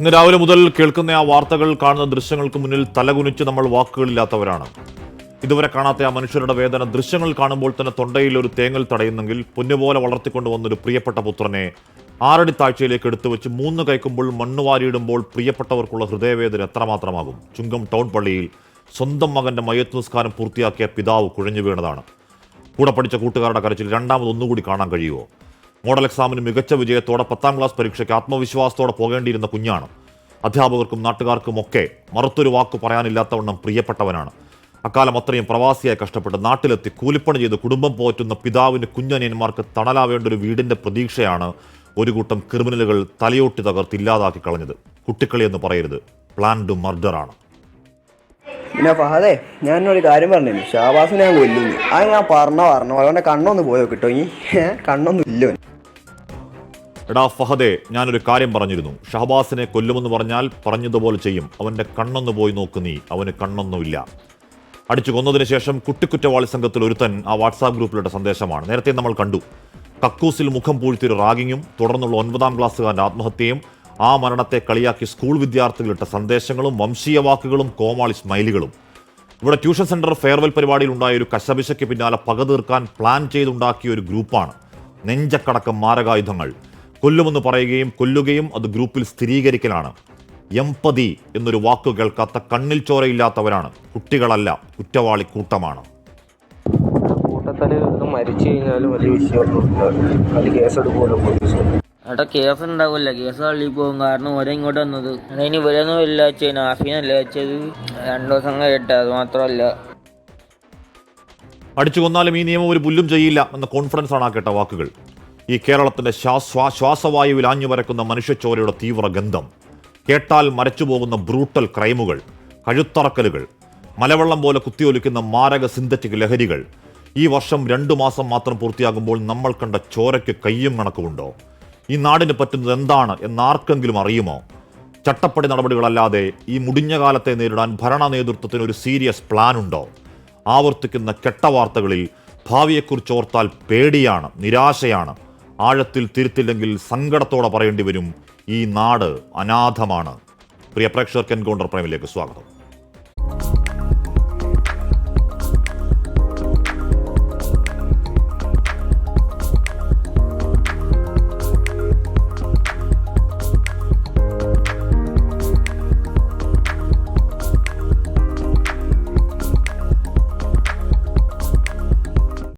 ഇന്ന് രാവിലെ മുതൽ കേൾക്കുന്ന ആ വാർത്തകൾ, കാണുന്ന ദൃശ്യങ്ങൾക്ക് മുന്നിൽ തലകുനിച്ച് നമ്മൾ വാക്കുകളില്ലാത്തവരാണ്. ഇതുവരെ കാണാത്ത ആ മനുഷ്യരുടെ വേദന ദൃശ്യങ്ങൾ കാണുമ്പോൾ തന്നെ തൊണ്ടയിൽ ഒരു തേങ്ങൽ തടയുന്നെങ്കിൽ പൊന്നുപോലെ വളർത്തിക്കൊണ്ടുവന്നൊരു പ്രിയപ്പെട്ട പുത്രനെ ആറടി താഴ്ചയിലേക്ക് എടുത്തു വെച്ച് 3 കൈക്കുമ്പോൾ മണ്ണ് വാരിയിടുമ്പോൾ പ്രിയപ്പെട്ടവർക്കുള്ള ഹൃദയവേദന എത്രമാത്രമാകും. ചുങ്കം ടൗൺ പള്ളിയിൽ സ്വന്തം മകന്റെ മയ്യത്ത് നിസ്കാരം പൂർത്തിയാക്കിയ പിതാവ് കുഴഞ്ഞു വീണതാണ്. കൂടെ പഠിച്ച കൂട്ടുകാരുടെ കരച്ചിൽ രണ്ടാമതൊന്നുകൂടി കാണാൻ കഴിയുമോ? മോഡൽ എക്സാമിന് മികച്ച വിജയത്തോടെ 10ാം ക്ലാസ് പരീക്ഷയ്ക്ക് ആത്മവിശ്വാസത്തോടെ പോകേണ്ടിയിരുന്ന കുഞ്ഞാണ്. അധ്യാപകർക്കും നാട്ടുകാർക്കുമൊക്കെ മറുത്തൊരു വാക്ക് പറയാനില്ലാത്തവണ്ണം പ്രിയപ്പെട്ടവനാണ്. അക്കാലം അത്രയും പ്രവാസിയായി കഷ്ടപ്പെട്ട് നാട്ടിലെത്തി കൂലിപ്പണി ചെയ്ത് കുടുംബം പോറ്റുന്ന പിതാവിന് കുഞ്ഞനിയന്മാർക്ക് തണലാവേണ്ട ഒരു വീടിന്റെ പ്രതീക്ഷയാണ് ഒരു കൂട്ടം ക്രിമിനലുകൾ തലയോട്ടി തകർത്ത് ഇല്ലാതാക്കി കളഞ്ഞത്. കുട്ടിക്കളി എന്ന് പറയരുത്, പ്ലാൻഡ് മർഡറാണ്. പിന്നെ ഫഹദേ, ഞാനൊരു കാര്യം പറഞ്ഞു. ഷാബാസിനെ ഞാൻ കൊല്ലുന്നു. അത് ഞാൻ പറഞ്ഞു അവൻ്റെ കണ്ണൊന്ന് പോയോ കിട്ടോ? ഈ കണ്ണൊന്നും ഇല്ലോ. എടാ ഫഹദേ, ഞാനൊരു കാര്യം പറഞ്ഞിരുന്നു. ഷഹബാസിനെ കൊല്ലുമെന്ന് പറഞ്ഞാൽ പറഞ്ഞതുപോലെ ചെയ്യും. അവൻ്റെ കണ്ണൊന്ന് പോയി നോക്ക് നീ, അവന് കണ്ണൊന്നുമില്ല. അടിച്ചു കൊന്നതിന് ശേഷം കുട്ടിക്കുറ്റവാളി സംഘത്തിൽ ഒരുത്തൻ ആ വാട്സാപ്പ് ഗ്രൂപ്പിലിട്ട സന്ദേശമാണ്. നേരത്തെ നമ്മൾ കണ്ടു. കക്കൂസിൽ മുഖം പൂഴ്ത്തിയൊരു റാഗിങ്ങും തുടർന്നുള്ള 9ാം ക്ലാസ്സുകാരൻ്റെ ആത്മഹത്യയും ആ മരണത്തെ കളിയാക്കി സ്കൂൾ വിദ്യാർത്ഥികളിട്ട സന്ദേശങ്ങളും വംശീയ വാക്കുകളും കോമാളി സ്മൈലികളും. ഇവിടെ ട്യൂഷൻ സെന്റർ ഫെയർവെൽ പരിപാടിയിൽ ഉണ്ടായ ഒരു കശപിശയ്ക്ക് പിന്നാലെ പക തീർക്കാൻ പ്ലാൻ ചെയ്തുണ്ടാക്കിയ ഒരു ഗ്രൂപ്പാണ്. നെഞ്ചക്കടക്കം മാരകായുധങ്ങൾ. കൊല്ലുമെന്ന് പറയുകയും കൊല്ലുകയും അത് ഗ്രൂപ്പിൽ സ്ഥിരീകരിക്കലാണ്. എംപതി എന്നൊരു വാക്കു കേൾക്കാത്ത കണ്ണിൽ ചോരയില്ലാത്തവരാണ്. കുട്ടികളല്ല, കുറ്റവാളി കൂട്ടമാണ്. മരിച്ചു കഴിഞ്ഞാലും വലിയ വിഷയമൊന്നും കേസെടുക്കുമല്ലോ പോലീസ്. അവിടെ കേസ് ഉണ്ടാവില്ല, കേസ് തള്ളി പോകും. കാരണം ഓരോ ഇങ്ങോട്ട് വന്നത് അതിന് ഇവരൊന്നും ഇല്ല വെച്ചത്, നാഫീനല്ല വെച്ചത്. 2 ദിവസം കഴിയട്ടെ, അത് മാത്രമല്ല. അടിച്ചു കൊന്നാലും ഈ നിയമം ഒരു പുല്ലും ചെയ്യില്ല എന്ന കോൺഫിഡൻസ് ആണ് ആ കേട്ട വാക്കുകൾ. ഈ കേരളത്തിന്റെ ശ്വാസവായുവിൽ ആഞ്ഞു വരക്കുന്ന മനുഷ്യച്ചോരയുടെ തീവ്ര ഗന്ധം, കേട്ടാൽ മരച്ചുപോകുന്ന ബ്രൂട്ടൽ ക്രൈമുകൾ, കഴുത്തറക്കലുകൾ, മലവെള്ളം പോലെ കുത്തിയൊലിക്കുന്ന മാരക സിന്തറ്റിക് ലഹരികൾ. ഈ വർഷം 2 മാസം മാത്രം പൂർത്തിയാകുമ്പോൾ നമ്മൾ കണ്ട ചോരയ്ക്ക് കയ്യും കണക്കുമുണ്ടോ? ഈ നാടിന് പറ്റുന്നത് എന്താണ് എന്നാർക്കെങ്കിലും അറിയുമോ? ചട്ടപ്പടി നടപടികളല്ലാതെ ഈ മുടിഞ്ഞ കാലത്തെ നേരിടാൻ ഭരണ നേതൃത്വത്തിന് ഒരു സീരിയസ് പ്ലാൻ ഉണ്ടോ? ആവർത്തിക്കുന്ന കെട്ട വാർത്തകളിൽ ഭാവിയെക്കുറിച്ച് ഓർത്താൽ പേടിയാണ്, നിരാശയാണ്. ആഴത്തിൽ തിരുത്തില്ലെങ്കിൽ സങ്കടത്തോടെ പറയേണ്ടി വരും, ഈ നാട് അനാഥമാണ്. പ്രിയ പ്രേക്ഷകർക്ക് എൻകൗണ്ടർ പ്രൈമിലേക്ക് സ്വാഗതം.